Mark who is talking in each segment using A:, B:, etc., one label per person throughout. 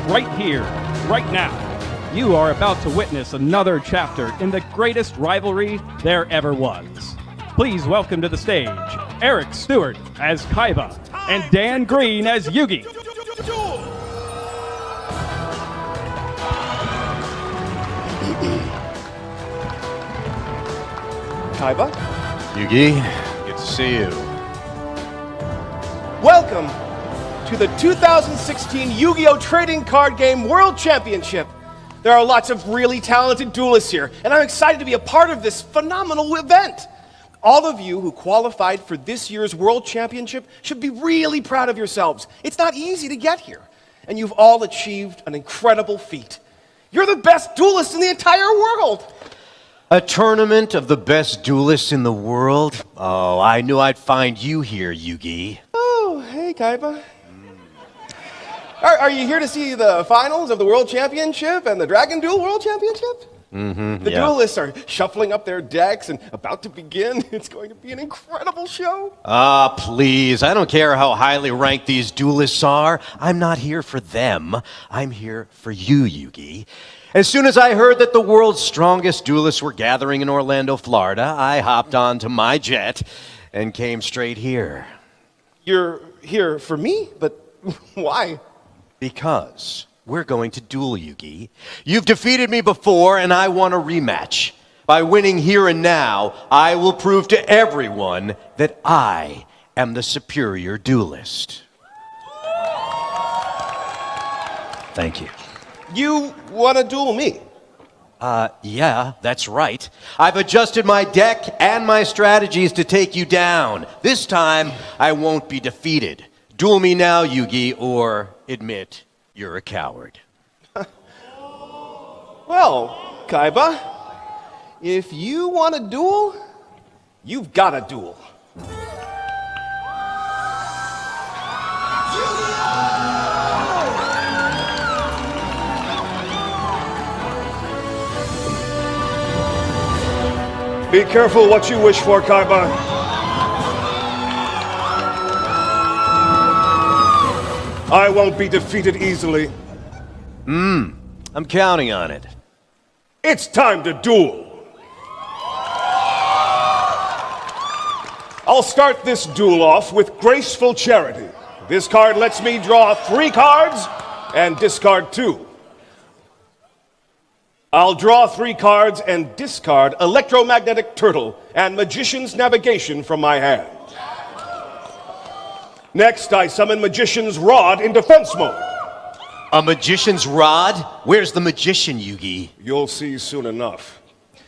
A: right here, right now. You are about to witness another chapter in the greatest rivalry there ever was. Please welcome to the stage Eric Stuart as Kaiba and Dan Green as Yugi.
B: Kaiba?
C: Yugi, good to see you.
B: Welcome to the 2016 Yu-Gi-Oh! Trading Card Game World Championship. There are lots of really talented duelists here, and I'm excited to be a part of this phenomenal event. All of you who qualified for this year's World Championship should be really proud of yourselves. It's not easy to get here, and you've all achieved an incredible feat. You're the best duelists in the entire world.
C: A tournament of the best duelists in the world? Oh, I knew I'd find you here, Yugi.
B: Oh, hey, Kaiba. Are you here to see the finals of the World Championship and the Dragon Duel World Championship? The duelists are shuffling up their decks and about to begin. It's going to be an incredible show.
C: Please. I don't care how highly ranked these duelists are. I'm not here for them. I'm here for you, Yugi. As soon as I heard that the world's strongest duelists were gathering in Orlando, Florida, I hopped onto my jet and came straight here.
B: You're here for me? But why?
C: Because we're going to duel, Yugi. You've defeated me before, and I want a rematch. By winning here and now, I will prove to everyone that I am the superior duelist. Thank you.
B: You want to duel me?
C: Yeah, that's right. I've adjusted my deck and my strategies to take you down. This time, I won't be defeated. Duel me now, Yugi, or admit you're a coward.
B: Well, Kaiba, if you want to duel, you've got to duel. Be careful what you wish for, Kaiba. I won't be defeated easily.
C: I'm counting on it.
B: It's time to duel. I'll start this duel off with graceful charity. This card lets me draw 3 cards and discard 2. I'll draw 3 cards and discard Electromagnetic Turtle and Magician's Navigation from my hand. Next, I summon Magician's Rod in defense mode.
C: A magician's rod? Where's the magician, Yugi?
B: You'll see soon enough.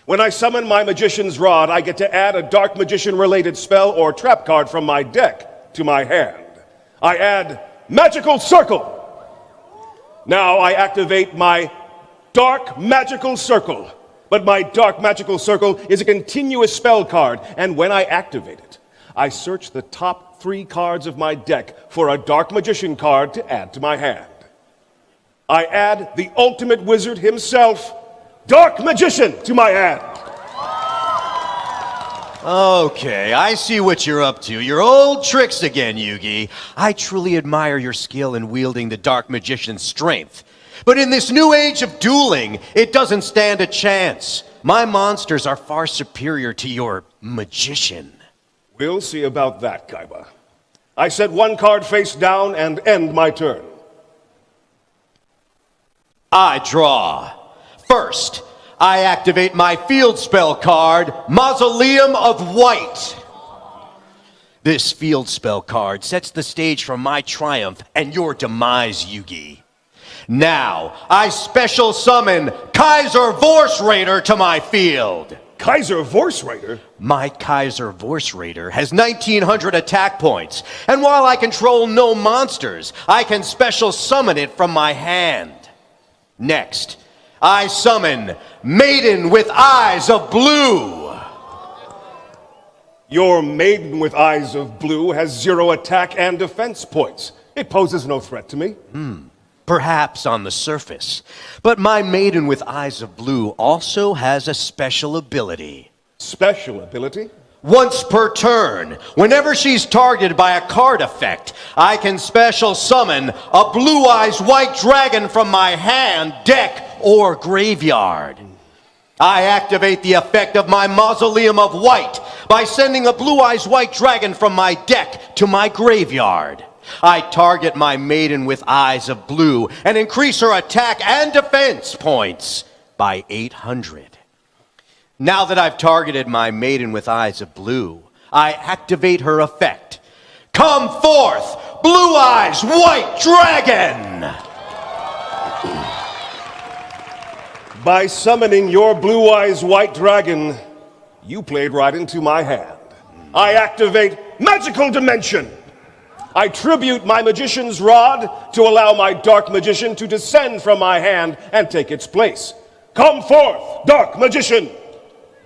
B: When I summon my Magician's Rod, I get to add a Dark Magician-related spell or trap card from my deck to my hand. I add Magical Circle. Now I activate my Dark Magical Circle. But my Dark Magical Circle is a continuous spell card, and when I activate it, I search the top 3 cards of my deck for a Dark Magician card to add to my hand. I add the Ultimate Wizard himself, Dark Magician, to my hand.
C: Okay, I see what you're up to. Your old tricks again, Yugi. I truly admire your skill in wielding the Dark Magician's strength. But in this new age of dueling, it doesn't stand a chance. My monsters are far superior to your magician.
B: We'll see about that, Kaiba. I set 1 card face down and end my turn.
C: I draw. First, I activate my field spell card, Mausoleum of White. This field spell card sets the stage for my triumph and your demise, Yugi. Now, I special summon Kaiser Vorse Raider to my field.
B: Kaiser Vorse Raider?
C: My Kaiser Vorse Raider has 1,900 attack points, and while I control no monsters, I can special summon it from my hand. Next, I summon Maiden with Eyes of Blue.
B: Your Maiden with Eyes of Blue has 0 attack and defense points. It poses no threat to me.
C: Perhaps on the surface. But my Maiden with Eyes of Blue also has a special ability.
B: Special ability?
C: Once per turn, whenever she's targeted by a card effect, I can special summon a Blue Eyes White Dragon from my hand, deck, or graveyard. I activate the effect of my Mausoleum of White by sending a Blue Eyes White Dragon from my deck to my graveyard. I target my Maiden with Eyes of Blue and increase her attack and defense points by 800. Now that I've targeted my Maiden with Eyes of Blue, I activate her effect. Come forth, Blue Eyes White Dragon!
B: By summoning your Blue Eyes White Dragon, you played right into my hand. I activate Magical Dimension. I tribute my Magician's Rod to allow my Dark Magician to descend from my hand and take its place. Come forth, Dark Magician!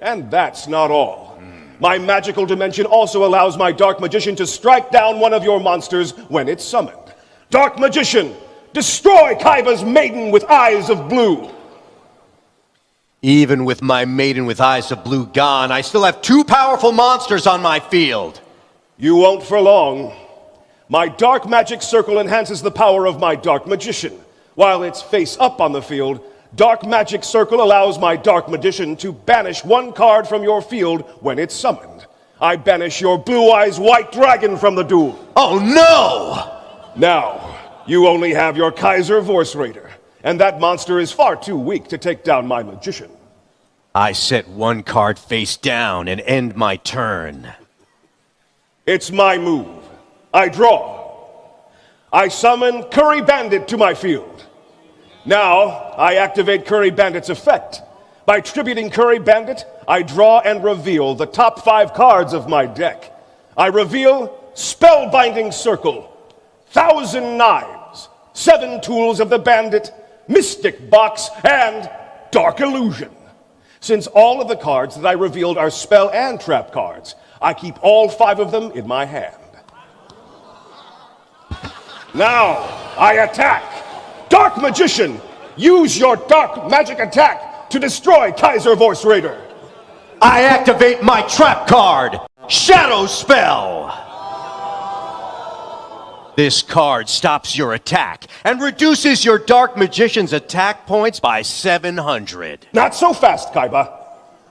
B: And that's not all. My Magical Dimension also allows my Dark Magician to strike down one of your monsters when it's summoned. Dark Magician, destroy Kaiba's Maiden with Eyes of Blue.
C: Even with my Maiden with Eyes of Blue gone, I still have 2 powerful monsters on my field.
B: You won't for long. My Dark Magic Circle enhances the power of my Dark Magician. While it's face up on the field, Dark Magic Circle allows my Dark Magician to banish 1 card from your field when it's summoned. I banish your Blue Eyes White Dragon from the duel.
C: Oh no!
B: Now, you only have your Kaiser Vorse Raider, and that monster is far too weak to take down my Magician.
C: I set 1 card face down and end my turn.
B: It's my move. I draw. I summon Curry Bandit to my field. Now, I activate Curry Bandit's effect. By tributing Curry Bandit, I draw and reveal the top 5 cards of my deck. I reveal Spellbinding Circle, 1,000 Knives, 7 Tools of the Bandit, Mystic Box, and Dark Illusion. Since all of the cards that I revealed are spell and trap cards, I keep all 5 of them in my hand. Now, I attack. Dark Magician, use your dark magic attack to destroy Kaiser Vorse Raider.
C: I activate my trap card, Shadow Spell. This card stops your attack and reduces your Dark Magician's attack points by 700.
B: Not so fast, Kaiba.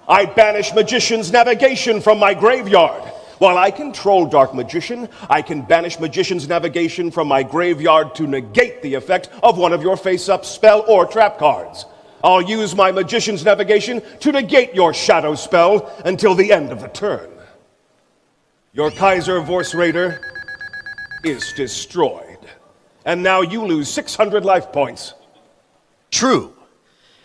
B: I banish Magician's Navigation from my graveyard. While I control Dark Magician, I can banish Magician's Navigation from my graveyard to negate the effect of one of your face-up spell or trap cards. I'll use my Magician's Navigation to negate your Shadow Spell until the end of the turn. Your Kaiser Vorse Raider is destroyed. And now you lose 600 life points.
C: True.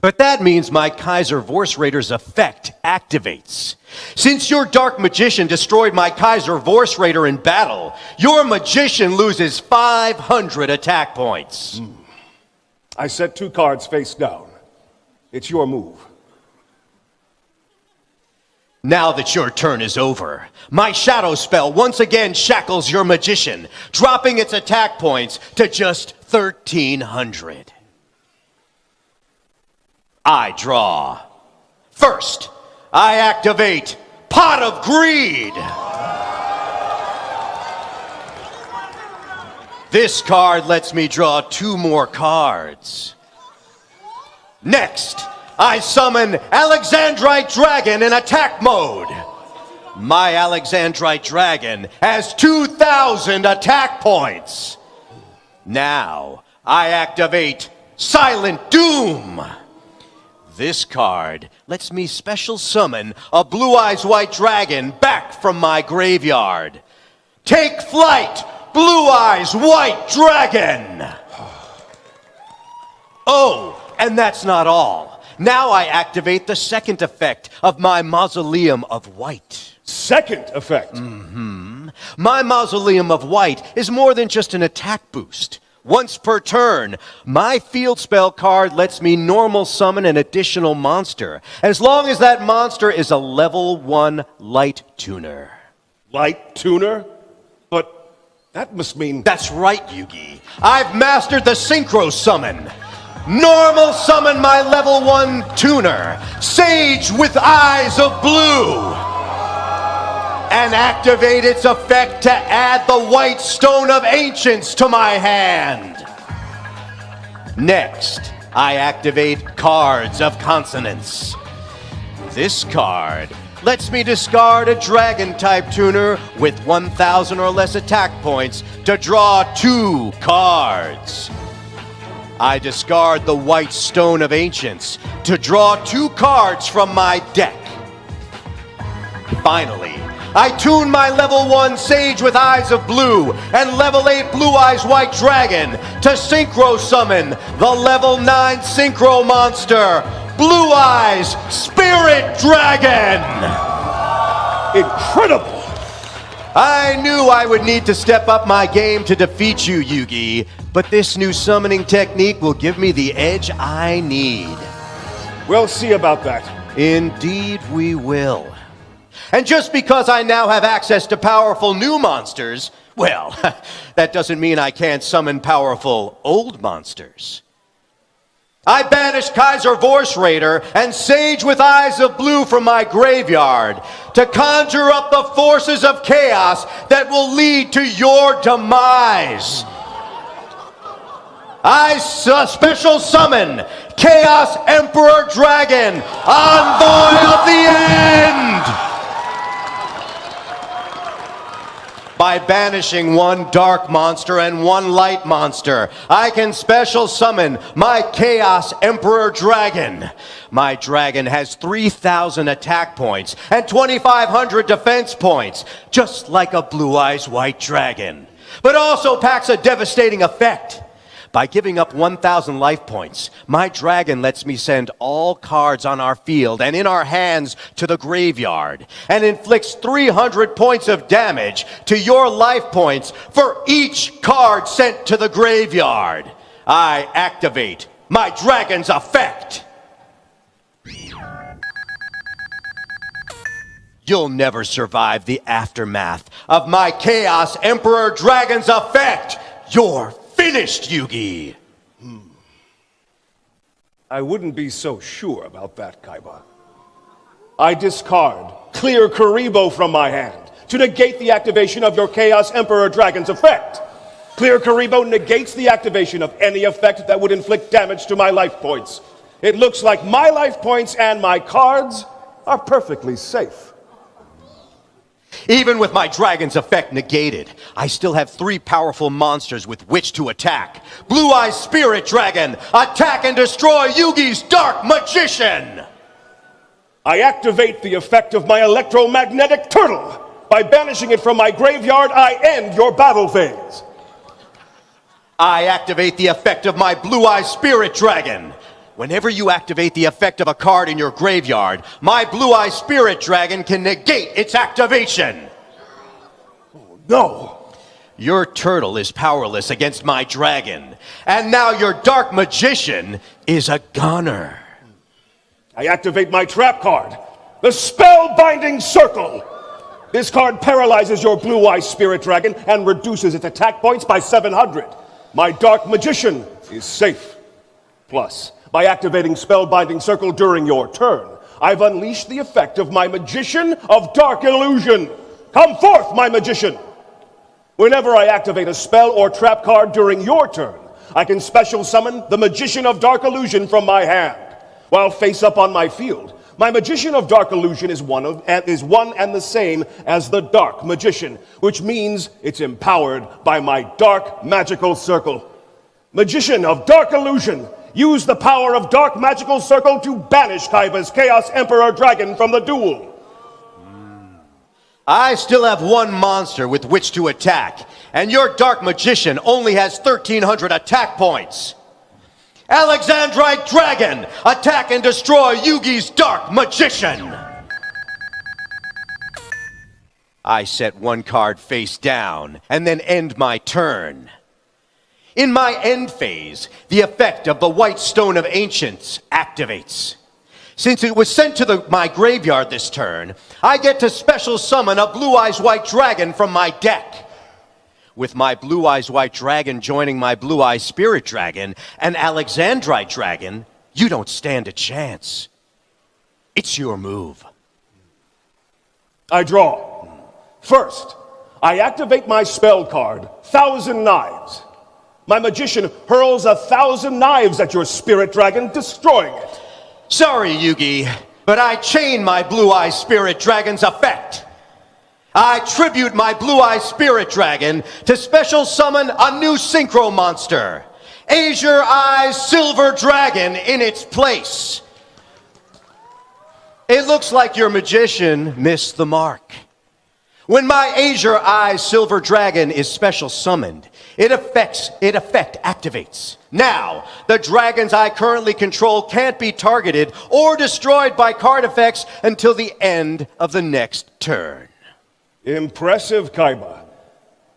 C: But that means my Kaiser Vorse Raider's effect activates. Since your Dark Magician destroyed my Kaiser Vorse Raider in battle, your Magician loses 500 attack points.
B: I set 2 cards face down. It's your move.
C: Now that your turn is over, my Shadow Spell once again shackles your Magician, dropping its attack points to just 1,300. I draw. First, I activate Pot of Greed. This card lets me draw 2 more cards. Next, I summon Alexandrite Dragon in attack mode. My Alexandrite Dragon has 2,000 attack points. Now, I activate Silent Doom. This card lets me special summon a Blue Eyes White Dragon back from my graveyard. Take flight, Blue Eyes White Dragon! Oh, and that's not all. Now I activate the second effect of my Mausoleum of White.
B: Second effect?
C: My Mausoleum of White is more than just an attack boost. Once per turn, my field spell card lets me normal summon an additional monster, as long as that monster is a level 1 light tuner.
B: Light tuner? But that must mean...
C: That's right, Yugi. I've mastered the Synchro Summon. Normal summon my level 1 tuner, Sage with Eyes of Blue. and activate its effect to add the White Stone of Ancients to my hand. Next, I activate Cards of Consonance. This card lets me discard a Dragon-type tuner with 1,000 or less attack points to draw 2 cards. I discard the White Stone of Ancients to draw 2 cards from my deck. Finally, I tune my level 1 Sage with Eyes of Blue and level 8 Blue Eyes White Dragon to synchro summon the level 9 synchro monster, Blue Eyes Spirit Dragon!
B: Incredible!
C: I knew I would need to step up my game to defeat you, Yugi, but this new summoning technique will give me the edge I need.
B: We'll see about that.
C: Indeed we will. And just because I now have access to powerful new monsters, well, that doesn't mean I can't summon powerful old monsters. I banish Kaiser Vorse Raider and Sage with Eyes of Blue from my graveyard to conjure up the forces of chaos that will lead to your demise. I special summon Chaos Emperor Dragon, Envoy of the End! By banishing 1 dark monster and 1 light monster, I can special summon my Chaos Emperor Dragon. My dragon has 3,000 attack points and 2,500 defense points, just like a Blue Eyes White Dragon, but also packs a devastating effect. By giving up 1,000 life points, my dragon lets me send all cards on our field and in our hands to the graveyard, and inflicts 300 points of damage to your life points for each card sent to the graveyard. I activate my dragon's effect. You'll never survive the aftermath of my Chaos Emperor Dragon's effect. You're finished, Yugi!
B: I wouldn't be so sure about that, Kaiba. I discard Clear Karibo from my hand to negate the activation of your Chaos Emperor Dragon's effect. Clear Karibo negates the activation of any effect that would inflict damage to my life points. It looks like my life points and my cards are perfectly safe.
C: Even with my dragon's effect negated, I still have 3 powerful monsters with which to attack. Blue Eyes Spirit Dragon, attack and destroy Yugi's Dark Magician!
B: I activate the effect of my electromagnetic turtle. By banishing it from my graveyard, I end your battle phase.
C: I activate the effect of my Blue Eyes Spirit Dragon. Whenever you activate the effect of a card in your graveyard, my Blue Eye Spirit Dragon can negate its activation.
B: Oh, no.
C: Your turtle is powerless against my dragon, and now your Dark Magician is a goner.
B: I activate my trap card, the Spellbinding Circle. This card paralyzes your Blue Eye Spirit Dragon and reduces its attack points by 700. My Dark Magician is safe. Plus, by activating Spellbinding Circle during your turn, I've unleashed the effect of my Magician of Dark Illusion. Come forth, my Magician! Whenever I activate a spell or trap card during your turn, I can special summon the Magician of Dark Illusion from my hand. While face up on my field, my Magician of Dark Illusion is one and the same as the Dark Magician, which means it's empowered by my Dark Magical Circle. Magician of Dark Illusion, use the power of Dark Magical Circle to banish Kaiba's Chaos Emperor Dragon from the duel.
C: I still have 1 monster with which to attack, and your Dark Magician only has 1,300 attack points. Alexandrite Dragon, attack and destroy Yugi's Dark Magician! I set 1 card face down, and then end my turn. In my end phase, the effect of the White Stone of Ancients activates. Since it was sent to my graveyard this turn, I get to special summon a Blue Eyes White Dragon from my deck. With my Blue Eyes White Dragon joining my Blue Eyes Spirit Dragon and Alexandrite Dragon, you don't stand a chance. It's your move.
B: I draw. First, I activate my spell card, Thousand Knives. My magician hurls 1,000 knives at your spirit dragon, destroying it.
C: Sorry, Yugi, but I chain my Blue-Eye Spirit Dragon's effect. I tribute my Blue-Eye Spirit Dragon to special summon a new synchro monster, Azure Eyes Silver Dragon, in its place. It looks like your magician missed the mark. When my Azure Eyes Silver Dragon is special summoned, its effect activates. Now, the dragons I currently control can't be targeted or destroyed by card effects until the end of the next turn.
B: Impressive, Kaiba.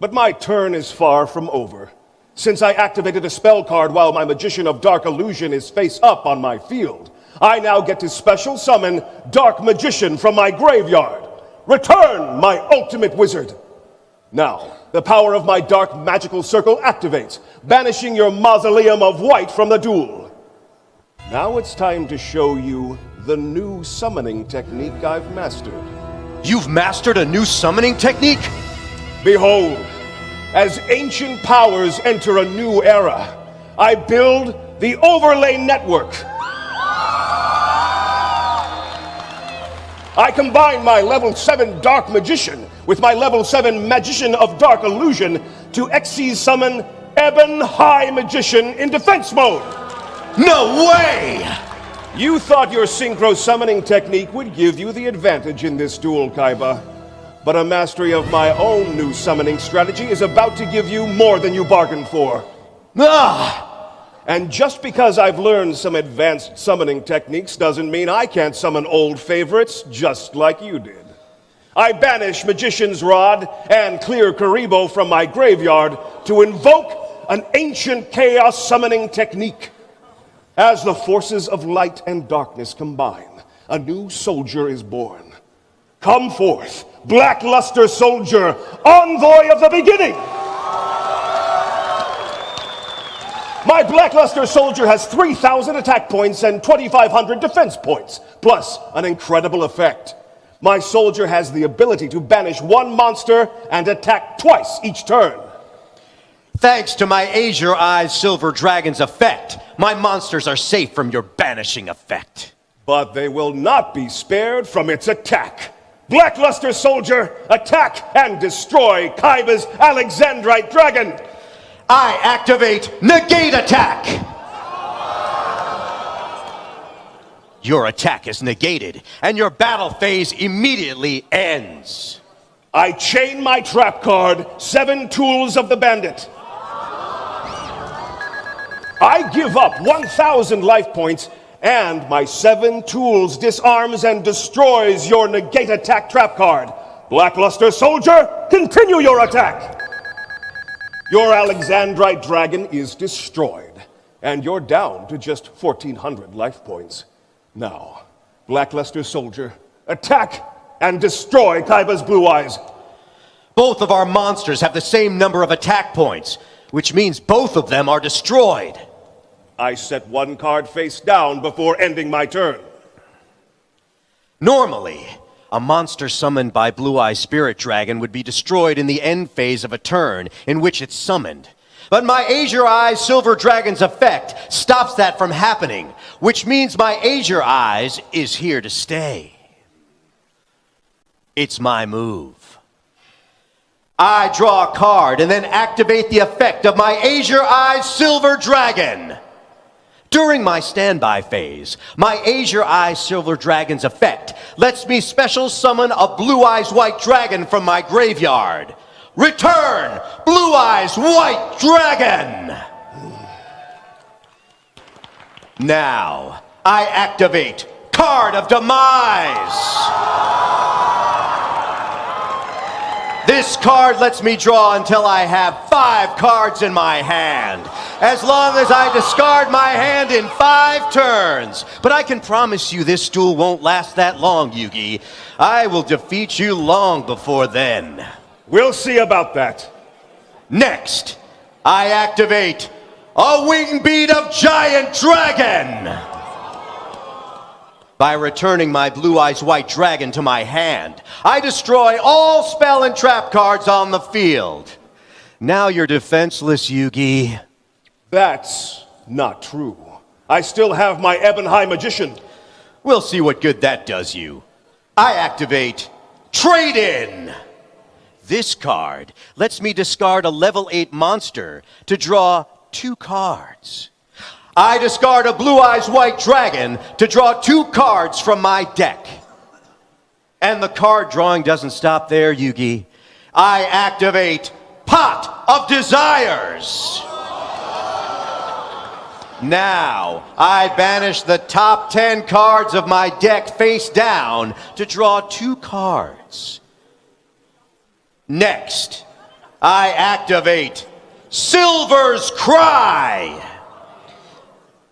B: But my turn is far from over. Since I activated a spell card while my Magician of Dark Illusion is face up on my field, I now get to special summon Dark Magician from my graveyard. Return, my ultimate wizard! Now, the power of my dark magical circle activates, banishing your Mausoleum of White from the duel. Now it's time to show you the new summoning technique I've mastered.
C: You've mastered a new summoning technique?
B: Behold, as ancient powers enter a new era, I build the Overlay Network. I combine my level 7 Dark Magician with my level 7 Magician of Dark Illusion to Xyz summon Ebon High Magician in defense mode.
C: No way!
B: You thought your synchro summoning technique would give you the advantage in this duel, Kaiba. But a mastery of my own new summoning strategy is about to give you more than you bargained for.
C: Ah!
B: And just because I've learned some advanced summoning techniques doesn't mean I can't summon old favorites just like you did. I banish Magician's Rod and clear Karibo from my graveyard to invoke an ancient chaos summoning technique. As the forces of light and darkness combine, a new soldier is born. Come forth, Blackluster Soldier, envoy of the beginning! My Blackluster Soldier has 3,000 attack points and 2,500 defense points, plus an incredible effect. My soldier has the ability to banish one monster and attack twice each turn.
C: Thanks to my Azure Eyes Silver Dragon's effect, my monsters are safe from your banishing effect.
B: But they will not be spared from its attack. Blackluster Soldier, attack and destroy Kaiba's Alexandrite Dragon!
C: I activate Negate Attack! Your attack is negated, and your battle phase immediately ends.
B: I chain my trap card, 7 Tools of the Bandit. I give up 1,000 life points, and my 7 Tools disarms and destroys your Negate Attack trap card. Blackluster Soldier, continue your attack! Your Alexandrite Dragon is destroyed, and you're down to just 1,400 life points. Now, Blackluster Soldier, attack and destroy Kaiba's Blue Eyes.
C: Both of our monsters have the same number of attack points, which means both of them are destroyed.
B: I set 1 card face down before ending my turn.
C: Normally, a monster summoned by Blue-Eye Spirit Dragon would be destroyed in the end phase of a turn in which it's summoned. But my Azure Eyes Silver Dragon's effect stops that from happening, which means my Azure Eyes is here to stay. It's my move. I draw a card and then activate the effect of my Azure Eyes Silver Dragon. During my standby phase, my Azure Eyes Silver Dragon's effect lets me special summon a Blue Eyes White Dragon from my graveyard. Return, Blue Eyes White Dragon! Now, I activate Card of Demise! This card lets me draw until I have 5 cards in my hand, as long as I discard my hand in 5 turns. But I can promise you this duel won't last that long, Yugi. I will defeat you long before then.
B: We'll see about that.
C: Next, I activate a Wing Beat of Giant Dragon! By returning my Blue Eyes White Dragon to my hand, I destroy all spell and trap cards on the field. Now you're defenseless, Yugi.
B: That's not true. I still have my Ebon High Magician.
C: We'll see what good that does you. I activate Trade-In. This card lets me discard a level 8 monster to draw 2 cards. I discard a Blue Eyes White Dragon to draw 2 cards from my deck. And the card drawing doesn't stop there, Yugi. I activate Pot of Desires. Now, I banish the top 10 cards of my deck face down to draw 2 cards. Next, I activate Silver's Cry.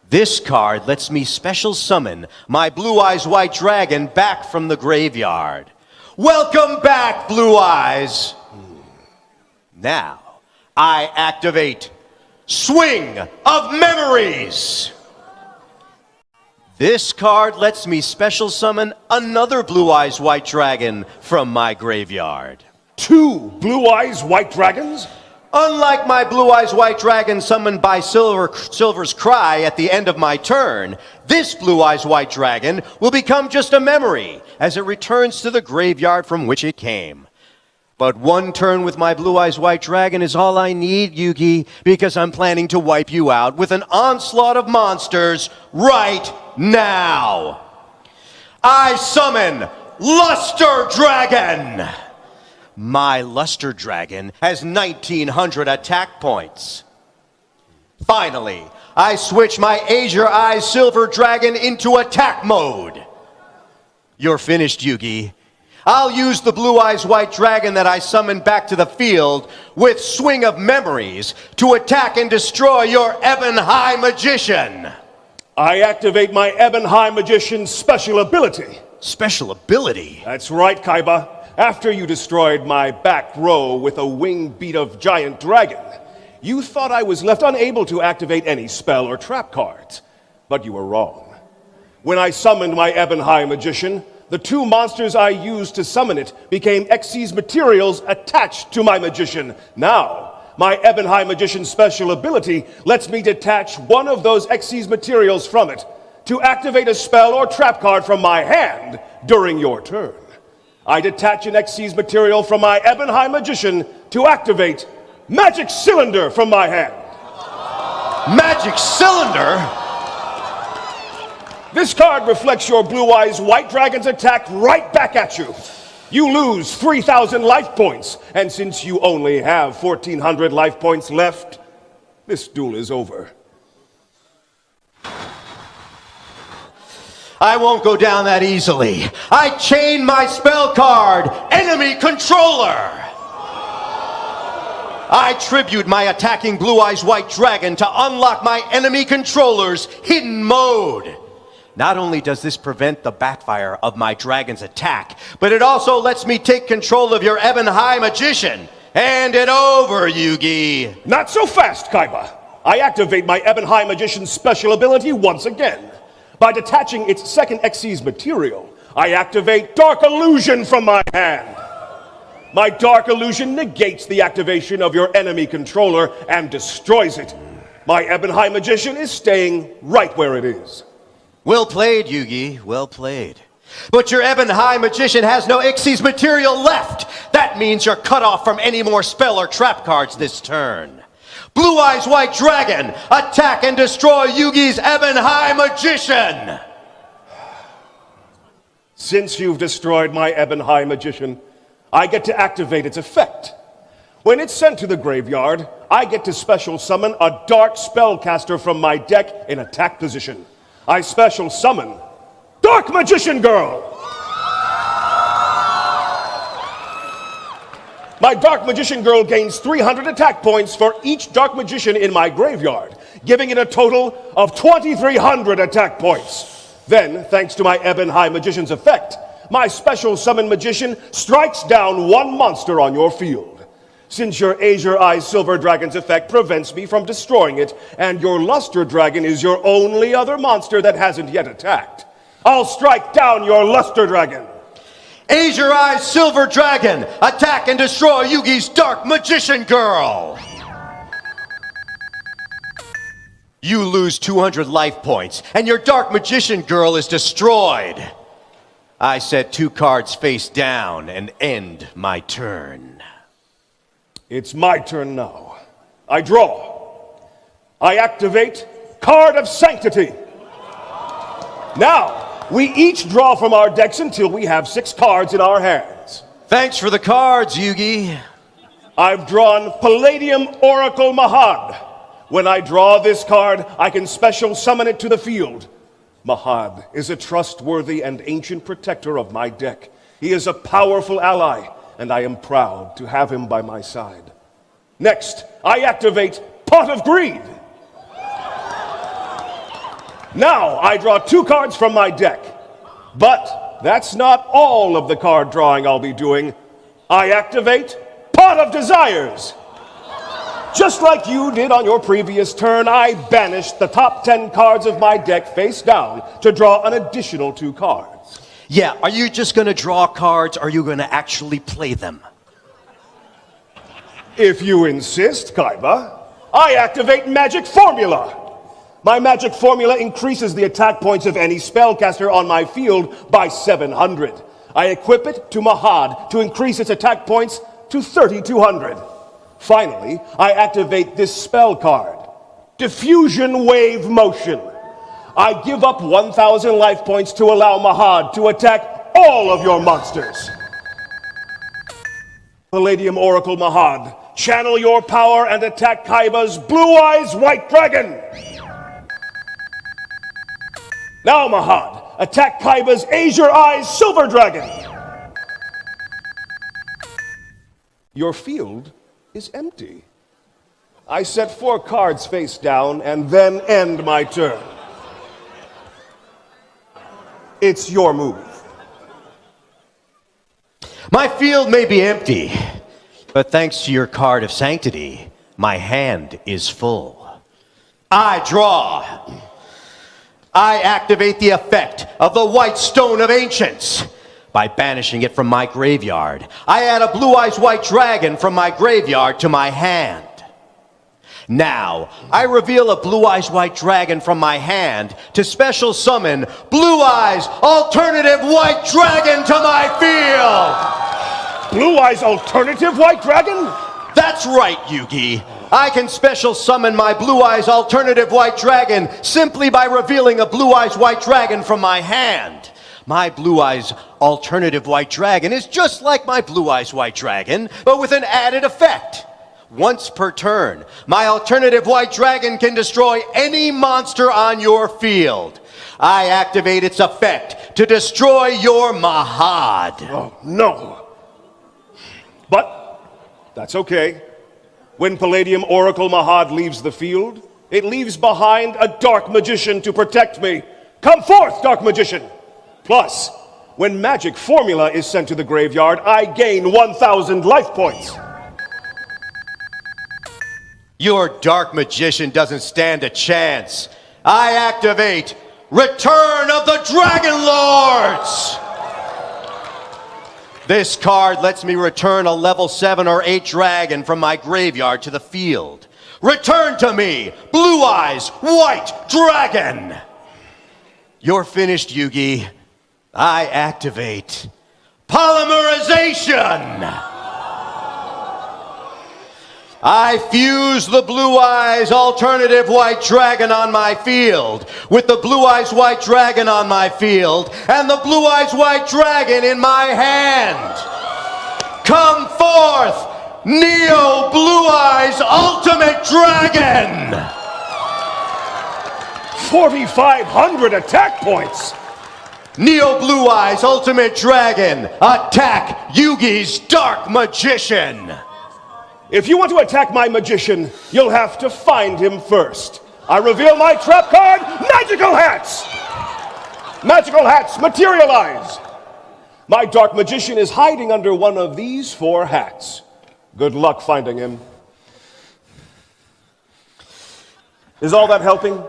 C: This card lets me special summon my Blue Eyes White Dragon back from the graveyard. Welcome back, Blue Eyes. Now, I activate Swing of Memories. This card lets me special summon another Blue Eyes White Dragon from my graveyard.
B: 2 Blue Eyes White Dragons?
C: Unlike my Blue Eyes White Dragon summoned by Silver's Cry at the end of my turn, this Blue Eyes White Dragon will become just a memory as it returns to the graveyard from which it came. But 1 turn with my Blue Eyes White Dragon is all I need, Yugi, because I'm planning to wipe you out with an onslaught of monsters right now. I summon Luster Dragon. My Luster Dragon has 1,900 attack points. Finally, I switch my Azure Eyes Silver Dragon into attack mode. You're finished, Yugi. I'll use the Blue Eyes White Dragon that I summoned back to the field with Swing of Memories to attack and destroy your Ebon High Magician.
B: I activate my Ebon High Magician's special ability.
C: Special ability?
B: That's right, Kaiba. After you destroyed my back row with a wing beat of giant dragon, you thought I was left unable to activate any spell or trap cards. But you were wrong. When I summoned my Ebon High Magician, the 2 monsters I used to summon it became Xyz materials attached to my magician. Now, my Ebon High Magician's special ability lets me detach one of those Xyz materials from it to activate a spell or trap card from my hand during your turn. I detach an Xyz material from my Ebon High Magician to activate Magic Cylinder from my hand.
C: Magic Cylinder?
B: This card reflects your Blue Eyes White Dragon's attack right back at you. You lose 3,000 life points, and since you only have 1,400 life points left, this duel is over.
C: I won't go down that easily. I chain my spell card, Enemy Controller. I tribute my attacking Blue Eyes White Dragon to unlock my Enemy Controller's hidden mode. Not only does this prevent the backfire of my dragon's attack, but it also lets me take control of your Ebon High Magician. Hand it over, Yugi.
B: Not so fast, Kaiba. I activate my Ebon High Magician's special ability once again. By detaching its second Xyz material, I activate Dark Illusion from my hand. My Dark Illusion negates the activation of your enemy controller and destroys it. My Ebon High Magician is staying right where it is.
C: Well played, Yugi. Well played. But your Ebon High Magician has no Xyz material left. That means you're cut off from any more spell or trap cards this turn. Blue Eyes White Dragon, attack and destroy Yugi's Ebon High Magician!
B: Since you've destroyed my Ebon High Magician, I get to activate its effect. When it's sent to the graveyard, I get to special summon a dark spellcaster from my deck in attack position. I special summon Dark Magician Girl! My Dark Magician Girl gains 300 attack points for each Dark Magician in my graveyard, giving it a total of 2,300 attack points. Then, thanks to my Ebon High Magician's effect, my special summon magician strikes down 1 monster on your field. Since your Azure Eyes Silver Dragon's effect prevents me from destroying it, and your Luster Dragon is your only other monster that hasn't yet attacked, I'll strike down your luster dragon.
C: Azure Eyes Silver Dragon, attack and destroy Yugi's Dark Magician Girl. You lose 200 life points, and your Dark Magician Girl is destroyed. I set 2 cards face down and end my turn.
B: It's my turn now. I draw. I activate Card of Sanctity. Now, we each draw from our decks until we have 6 cards in our hands.
C: Thanks for the cards, Yugi.
B: I've drawn Palladium Oracle Mahad. When I draw this card, I can special summon it to the field. Mahad is a trustworthy and ancient protector of my deck. He is a powerful ally, and I am proud to have him by my side. Next, I activate Pot of Greed. Now, I draw 2 cards from my deck. But that's not all of the card drawing I'll be doing. I activate Pot of Desires. Just like you did on your previous turn, I banished the top 10 cards of my deck face down to draw an additional 2 cards.
C: Yeah, are you just going to draw cards, or are you going to actually play them?
B: If you insist, Kaiba, I activate Magic Formula. My magic formula increases the attack points of any spellcaster on my field by 700. I equip it to Mahad to increase its attack points to 3,200. Finally, I activate this spell card, Diffusion Wave Motion. I give up 1,000 life points to allow Mahad to attack all of your monsters. Palladium Oracle Mahad, channel your power and attack Kaiba's Blue Eyes White Dragon. Now, Mahad, attack Kaiba's Azure Eyes Silver Dragon. Your field is empty. I set 4 cards face down and then end my turn. It's your move.
C: My field may be empty, but thanks to your Card of Sanctity, my hand is full. I draw. I activate the effect of the White Stone of Ancients. By banishing it from my graveyard, I add a Blue Eyes White Dragon from my graveyard to my hand. Now, I reveal a Blue Eyes White Dragon from my hand to special summon Blue Eyes Alternative White Dragon to my field.
B: Blue Eyes Alternative White Dragon?
C: That's right, Yugi. I can special summon my Blue Eyes Alternative White Dragon simply by revealing a Blue Eyes White Dragon from my hand. My Blue Eyes Alternative White Dragon is just like my Blue Eyes White Dragon, but with an added effect. Once per turn, my Alternative White Dragon can destroy any monster on your field. I activate its effect to destroy your Mahad.
B: Oh, no. But that's okay. When Palladium Oracle Mahad leaves the field, it leaves behind a Dark Magician to protect me. Come forth, Dark Magician! Plus, when Magic Formula is sent to the graveyard, I gain 1,000 life points.
C: Your Dark Magician doesn't stand a chance. I activate Return of the Dragon Lords! This card lets me return a level 7 or 8 dragon from my graveyard to the field. Return to me, Blue Eyes White Dragon! You're finished, Yugi. I activate Polymerization! I fuse the Blue Eyes Alternative White Dragon on my field with the Blue Eyes White Dragon on my field and the Blue Eyes White Dragon in my hand. Come forth, Neo Blue Eyes Ultimate Dragon!
B: 4,500 attack points!
C: Neo Blue Eyes Ultimate Dragon, attack Yugi's Dark Magician!
B: If you want to attack my magician, you'll have to find him first. I reveal my trap card, Magical Hats! Magical Hats, materialize! My Dark Magician is hiding under one of these 4 hats. Good luck finding him. Is all that helping?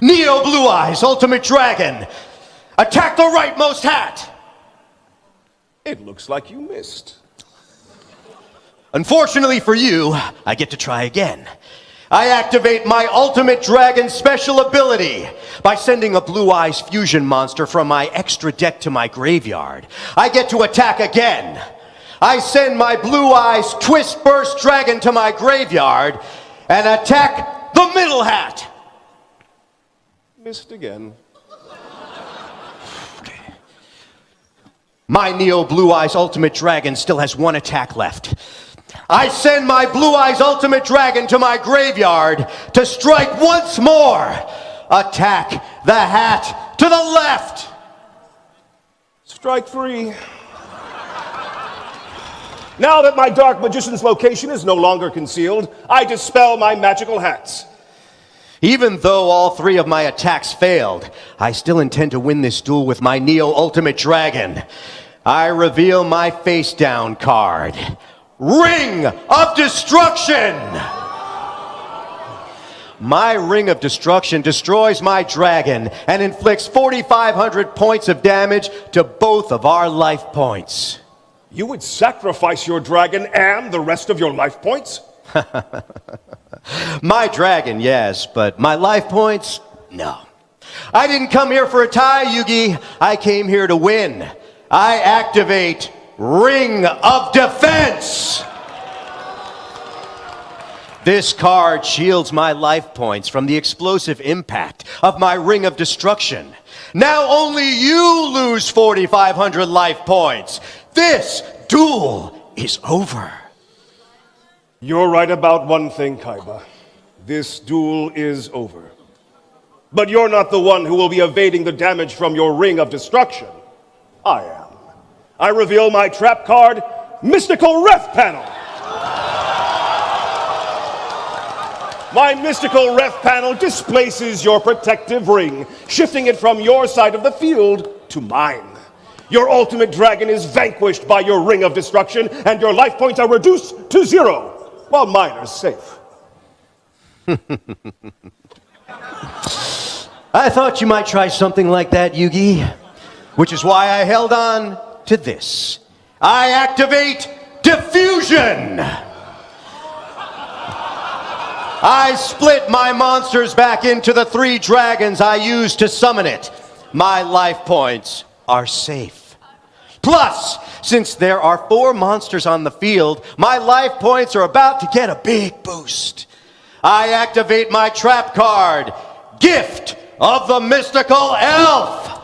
C: Neo Blue Eyes Ultimate Dragon, Attack the rightmost hat!
B: It looks like you missed.
C: Unfortunately for you, I get to try again. I activate my Ultimate Dragon special ability by sending a Blue Eyes fusion monster from my extra deck to my graveyard. I get to attack again. I send my Blue Eyes Twist Burst Dragon to my graveyard and attack the middle hat.
B: Missed again.
C: My Neo Blue Eyes Ultimate Dragon still has one attack left. I send my Blue Eyes Ultimate Dragon to my graveyard to strike once more. Attack the hat to the left.
B: Strike 3. Now that my Dark Magician's location is no longer concealed, I dispel my magical hats.
C: Even though all 3 of my attacks failed, I still intend to win this duel with my Neo Ultimate Dragon. I reveal my face down card. Ring of Destruction! My Ring of Destruction destroys my dragon and inflicts 4,500 points of damage to both of our life points.
B: You would sacrifice your dragon and the rest of your life points?
C: My dragon, yes, but my life points, no. I didn't come here for a tie, Yugi. I came here to win. I activate Ring of Defense. This card shields my life points from the explosive impact of my Ring of Destruction. Now only you lose 4,500 life points. This duel is over.
B: You're right about one thing, Kaiba. This duel is over. But you're not the one who will be evading the damage from your Ring of Destruction. I am. I reveal my trap card, Mystical Ref Panel. My Mystical Ref Panel displaces your protective ring, shifting it from your side of the field to mine. Your ultimate dragon is vanquished by your Ring of Destruction, and your life points are reduced to 0, while mine are safe.
C: I thought you might try something like that, Yugi, which is why I held on to this. I activate Diffusion! I split my monsters back into the 3 dragons I used to summon it. My life points are safe. Plus, since there are 4 monsters on the field, my life points are about to get a big boost. I activate my trap card, Gift of the Mystical Elf.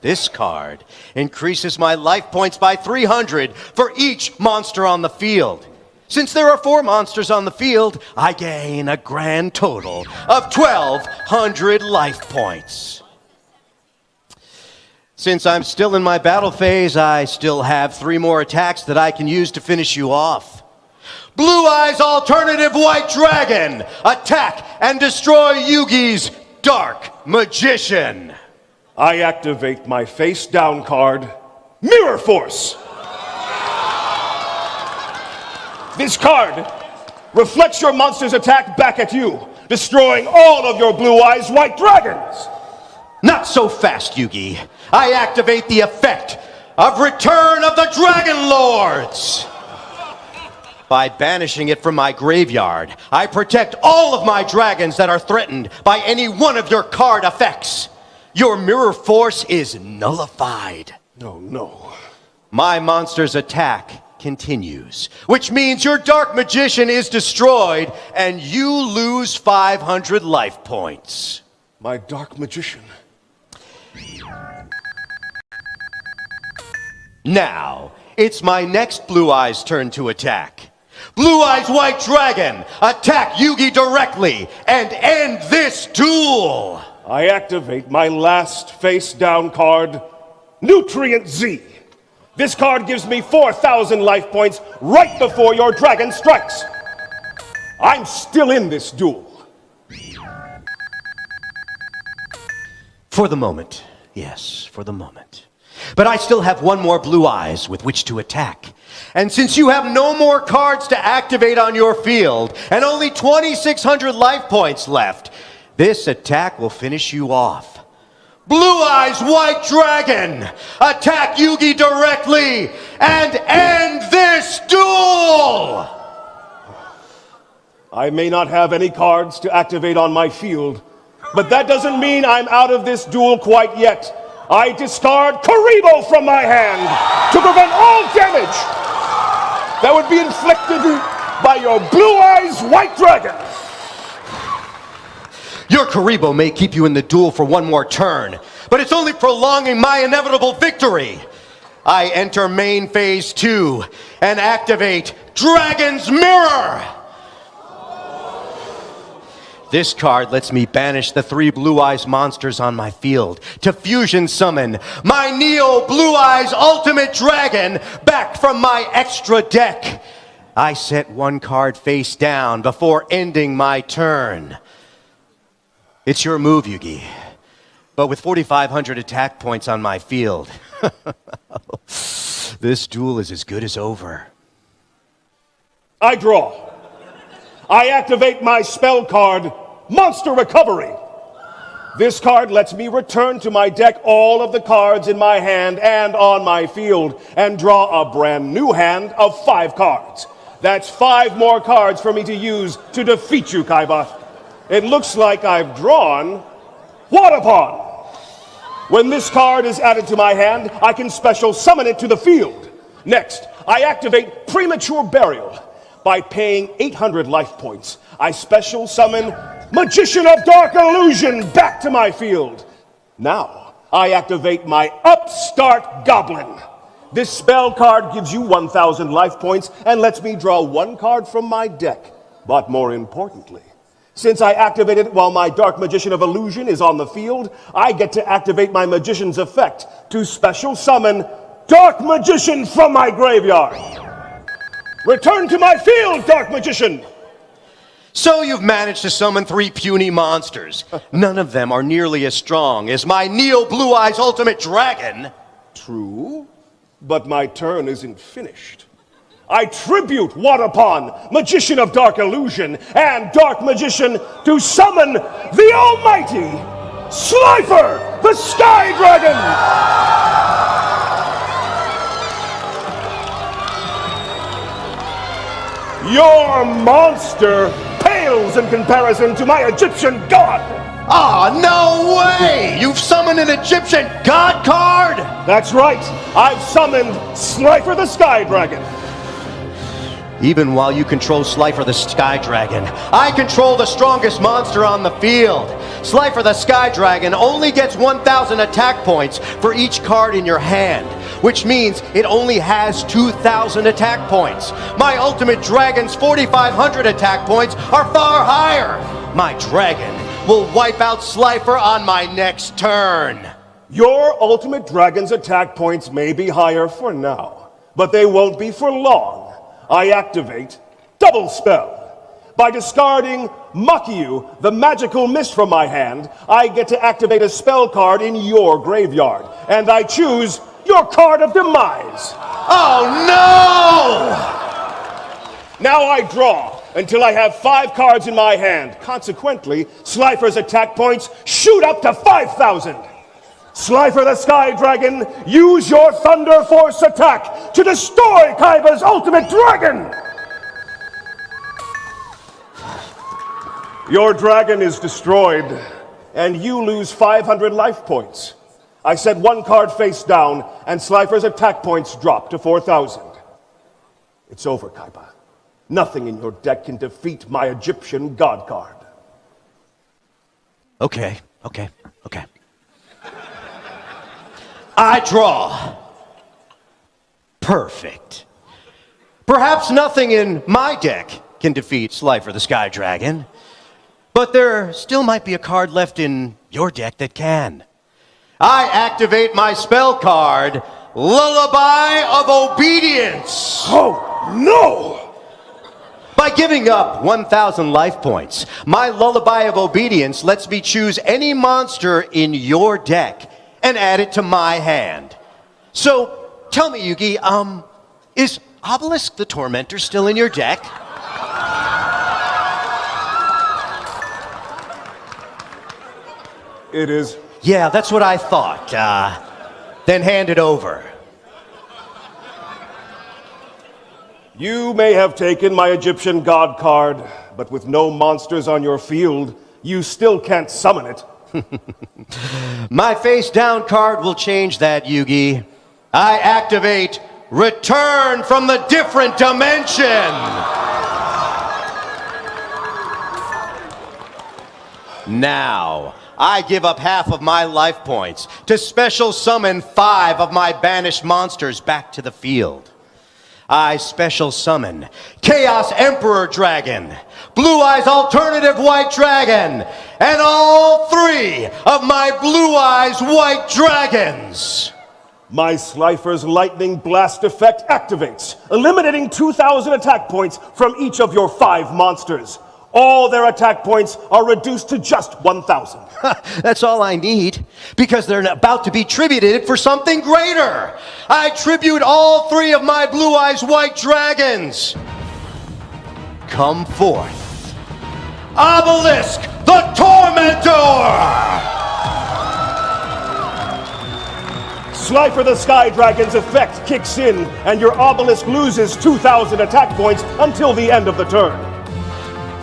C: This card increases my life points by 300 for each monster on the field. Since there are 4 monsters on the field, I gain a grand total of 1,200 life points. Since I'm still in my battle phase, I still have 3 more attacks that I can use to finish you off. Blue Eyes Alternative White Dragon, attack and destroy Yugi's Dark Magician.
B: I activate my face down card, Mirror Force. This card reflects your monster's attack back at you, destroying all of your Blue Eyes White Dragons.
C: Not so fast, Yugi. I activate the effect of Return of the Dragon Lords. By banishing it from my graveyard, I protect all of my dragons that are threatened by any one of your card effects. Your Mirror Force is nullified.
B: No.
C: My monster's attack continues, which means your Dark Magician is destroyed and you lose 500 life points.
B: My Dark Magician.
C: Now, it's my next Blue Eyes turn to attack. Blue Eyes White Dragon, attack Yugi directly and end this duel.
B: I activate my last face down card, Nutrient Z. This card gives me 4,000 life points right before your dragon strikes. I'm still in this duel.
C: For the moment, yes, for the moment. But I still have 1 more Blue Eyes with which to attack. And since you have no more cards to activate on your field and only 2,600 life points left, this attack will finish you off. Blue Eyes White Dragon, attack Yugi directly and end this duel!
B: I may not have any cards to activate on my field, but that doesn't mean I'm out of this duel quite yet. I discard Kaiba from my hand to prevent all damage that would be inflicted by your Blue Eyes White Dragon.
C: Your Kaiba may keep you in the duel for one more turn, but it's only prolonging my inevitable victory. I enter main phase 2 and activate Dragon's Mirror. This card lets me banish the 3 Blue Eyes monsters on my field to fusion summon my Neo Blue Eyes Ultimate Dragon back from my extra deck. I set 1 card face down before ending my turn. It's your move, Yugi, but with 4,500 attack points on my field, this duel is as good as over.
B: I draw. I activate my spell card, Monster Recovery. This card lets me return to my deck all of the cards in my hand and on my field and draw a brand new hand of 5 cards. That's 5 more cards for me to use to defeat you, Kaiba. It looks like I've drawn Waterpond. When this card is added to my hand, I can special summon it to the field. Next, I activate Premature Burial. By paying 800 life points, I special summon Magician of Dark Illusion back to my field. Now, I activate my Upstart Goblin. This spell card gives you 1,000 life points and lets me draw 1 card from my deck. But more importantly, since I activate it while my Dark Magician of Illusion is on the field, I get to activate my Magician's effect to special summon Dark Magician from my graveyard. Return to my field, Dark Magician!
C: So you've managed to summon 3 puny monsters. None of them are nearly as strong as my Neo Blue Eyes Ultimate Dragon.
B: True, but my turn isn't finished. I tribute Waterpond, Magician of Dark Illusion, and Dark Magician to summon the almighty Slifer, the Sky Dragon! Your monster pales in comparison to my Egyptian god!
C: Ah, no way! You've summoned an Egyptian god card?
B: That's right. I've summoned Slifer the Sky Dragon.
C: Even while you control Slifer the Sky Dragon, I control the strongest monster on the field. Slifer the Sky Dragon only gets 1,000 attack points for each card in your hand, which means it only has 2,000 attack points. My Ultimate Dragon's 4,500 attack points are far higher. My dragon will wipe out Slifer on my next turn.
B: Your Ultimate Dragon's attack points may be higher for now, but they won't be for long. I activate Double Spell. By discarding Makiyu, the magical mist from my hand, I get to activate a spell card in your graveyard, and I choose your card of demise.
C: Oh no!
B: Now I draw until I have 5 cards in my hand. Consequently, Slifer's attack points shoot up to 5,000. Slifer the Sky Dragon, use your Thunder Force attack to destroy Kaiba's Ultimate Dragon! Your dragon is destroyed, and you lose 500 life points. I set 1 card face down, and Slifer's attack points drop to 4,000. It's over, Kaiba. Nothing in your deck can defeat my Egyptian god card.
C: Okay. I draw. Perfect. Perhaps nothing in my deck can defeat Slifer the Sky Dragon, but there still might be a card left in your deck that can. I activate my spell card, Lullaby of Obedience.
B: Oh, no!
C: By giving up 1,000 life points, my Lullaby of Obedience lets me choose any monster in your deck and add it to my hand. So, tell me, Yugi, is Obelisk the Tormentor still in your deck?
B: It is
C: Yeah, that's what I thought. Then hand it over.
B: You may have taken my Egyptian god card, but with no monsters on your field, you still can't summon it.
C: My face down card will change that, Yugi. I activate Return from the Different Dimension. Now, I give up half of my life points to special summon 5 of my banished monsters back to the field. I special summon Chaos Emperor Dragon, Blue Eyes Alternative White Dragon, and all 3 of my Blue Eyes White Dragons.
B: My Slifer's Lightning Blast effect activates, eliminating 2,000 attack points from each of your 5 monsters. All their attack points are reduced to just 1,000.
C: That's all I need, because they're about to be tributed for something greater. I tribute all 3 of my Blue Eyes White Dragons. Come forth. Obelisk the Tormentor!
B: Slifer the Sky Dragon's effect kicks in, and your Obelisk loses 2,000 attack points until the end of the turn.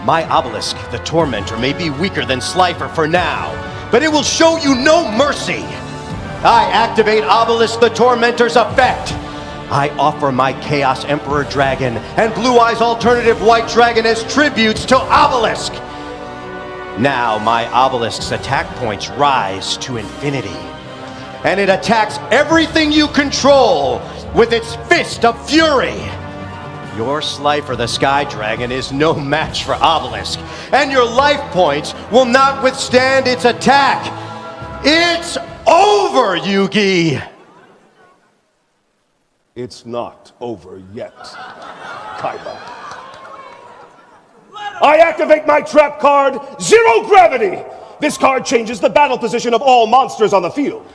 C: My Obelisk, the Tormentor, may be weaker than Slifer for now, but it will show you no mercy. I activate Obelisk the Tormentor's effect. I offer my Chaos Emperor Dragon and Blue Eyes Alternative White Dragon as tributes to Obelisk. Now my Obelisk's attack points rise to infinity, and it attacks everything you control with its Fist of Fury. Your Slifer the Sky Dragon is no match for Obelisk, and your life points will not withstand its attack. It's over, Yugi!
B: It's not over yet, Kaiba. I activate my trap card, Zero Gravity! This card changes the battle position of all monsters on the field.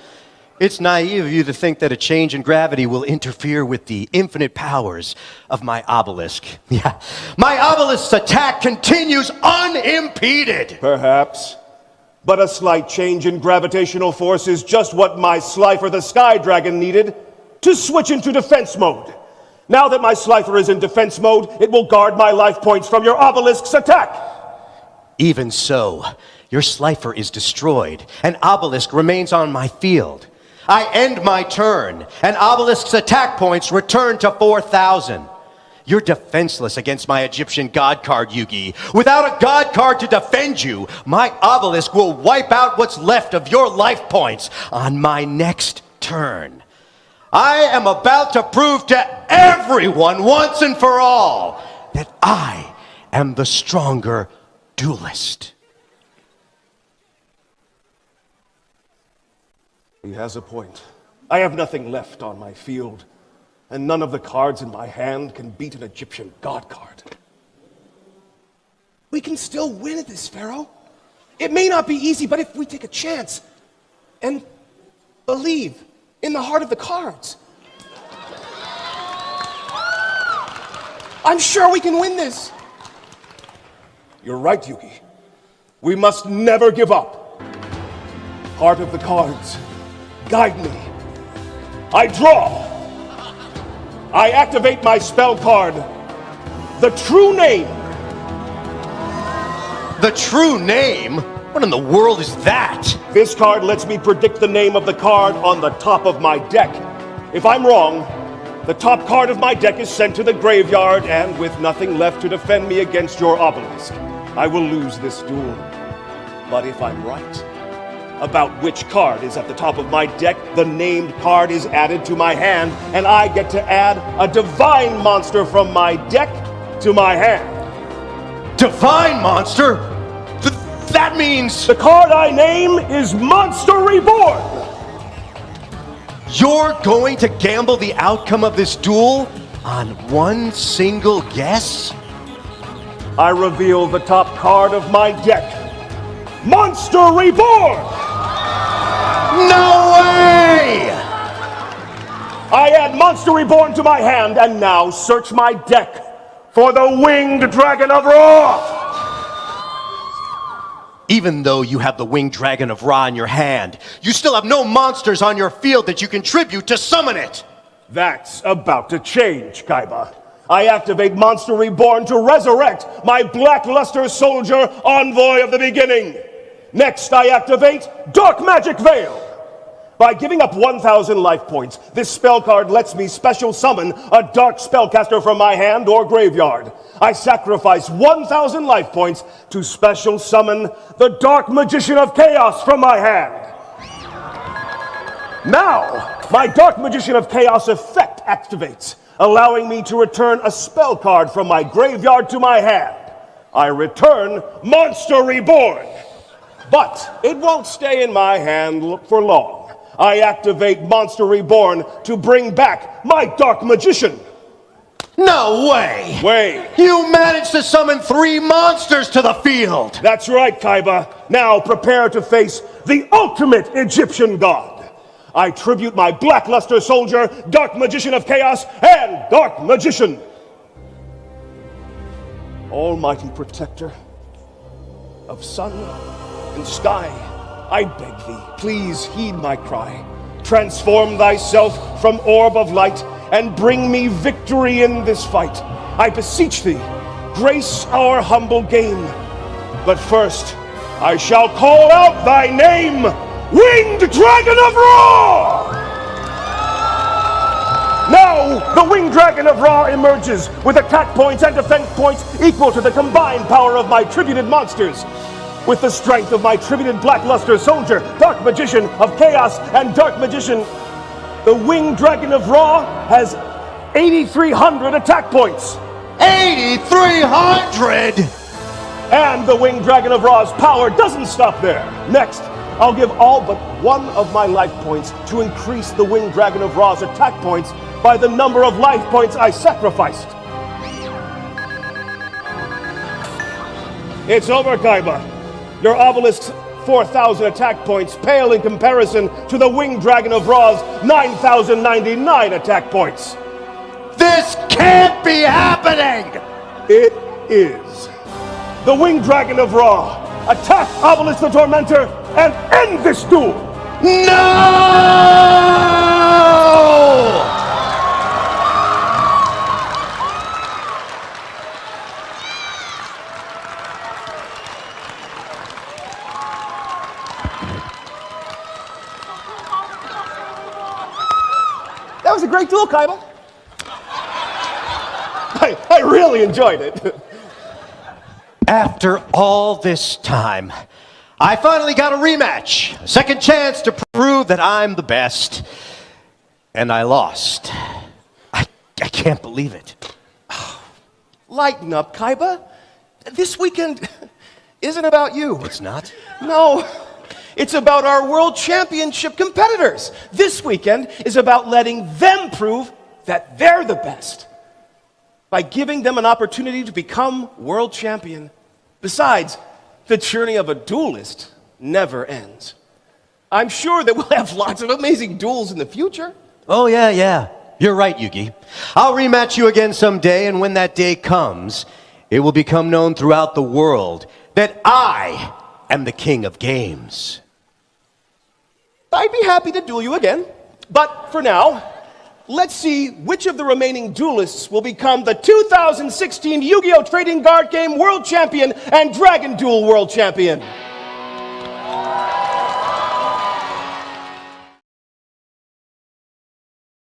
C: It's naive of you to think that a change in gravity will interfere with the infinite powers of my Obelisk. Yeah, my Obelisk's attack continues unimpeded.
B: Perhaps. But a slight change in gravitational force is just what my Slifer the Sky Dragon needed to switch into defense mode. Now that my Slifer is in defense mode, it will guard my life points from your Obelisk's attack.
C: Even so, your Slifer is destroyed, and Obelisk remains on my field. I end my turn, and Obelisk's attack points return to 4,000. You're defenseless against my Egyptian god card, Yugi. Without a god card to defend you, my Obelisk will wipe out what's left of your life points on my next turn. I am about to prove to everyone once and for all that I am the stronger duelist.
B: He has a point. I have nothing left on my field, and none of the cards in my hand can beat an Egyptian god card. We can still win at this, Pharaoh. It may not be easy, but if we take a chance and believe in the heart of the cards, I'm sure we can win this. You're right, Yugi. We must never give up. Heart of the cards, guide me. I draw. I activate my spell card, the True Name.
C: The True Name? What in the world is that?
B: This card lets me predict the name of the card on the top of my deck. If I'm wrong, the top card of my deck is sent to the graveyard, and with nothing left to defend me against your Obelisk, I will lose this duel. But if I'm right about which card is at the top of my deck, the named card is added to my hand, and I get to add a divine monster from my deck to my hand.
C: Divine monster? That means...
B: The card I name is Monster Reborn!
C: You're going to gamble the outcome of this duel on one single guess?
B: I reveal the top card of my deck, Monster Reborn!
C: No way!
B: I add Monster Reborn to my hand, and now search my deck for the Winged Dragon of Wrath!
C: Even though you have the winged dragon of Ra in your hand, you still have no monsters on your field that you can tribute to summon it.
B: That's about to change, Kaiba. I activate Monster Reborn to resurrect my Blackluster Soldier Envoy of the Beginning. Next, I activate Dark Magic Veil. By giving up 1,000 life points, this spell card lets me special summon a dark spellcaster from my hand or graveyard. I sacrifice 1,000 life points to special summon the Dark Magician of Chaos from my hand. Now, my Dark Magician of Chaos effect activates, allowing me to return a spell card from my graveyard to my hand. I return Monster Reborn. But it won't stay in my hand for long. I activate Monster Reborn to bring back my Dark Magician.
C: No way!
B: Wait.
C: You managed to summon 3 monsters to the field!
B: That's right, Kaiba. Now prepare to face the ultimate Egyptian god. I tribute my Blackluster Soldier, Dark Magician of Chaos, and Dark Magician. Almighty protector of sun and sky, I beg thee, please heed my cry. Transform thyself from orb of light and bring me victory in this fight. I beseech thee, grace our humble game. But first, I shall call out thy name, Winged Dragon of Ra! Now, the Winged Dragon of Ra emerges with attack points and defense points equal to the combined power of my tributed monsters. With the strength of my tributed Blackluster Soldier, Dark Magician of Chaos, and Dark Magician, the Winged Dragon of Ra has 8,300 attack points.
C: 8,300!
B: And the Winged Dragon of Ra's power doesn't stop there. Next, I'll give all but 1 of my life points to increase the Winged Dragon of Ra's attack points by the number of life points I sacrificed. It's over, Kaiba. Your obelisk's 4,000 attack points pale in comparison to the Winged Dragon of Ra's 9,099 attack points.
C: This can't be happening!
B: It is. The Winged Dragon of Ra, attack Obelisk the Tormentor and end this duel!
C: No!
B: That was a great duel, Kaiba. I really enjoyed it.
C: After all this time, I finally got a rematch. A second chance to prove that I'm the best. And I lost. I can't believe it.
B: Lighten up, Kaiba. This weekend isn't about you.
C: It's not?
B: No. It's about our World Championship competitors. This weekend is about letting them prove that they're the best by giving them an opportunity to become world champion. Besides, the journey of a duelist never ends. I'm sure that we'll have lots of amazing duels in the future.
C: Oh, yeah. You're right, Yugi. I'll rematch you again someday, and when that day comes, it will become known throughout the world that I am the king of games.
B: I'd be happy to duel you again. But for now, let's see which of the remaining duelists will become the 2016 Yu-Gi-Oh! Trading Card Game World Champion and Dragon Duel World Champion.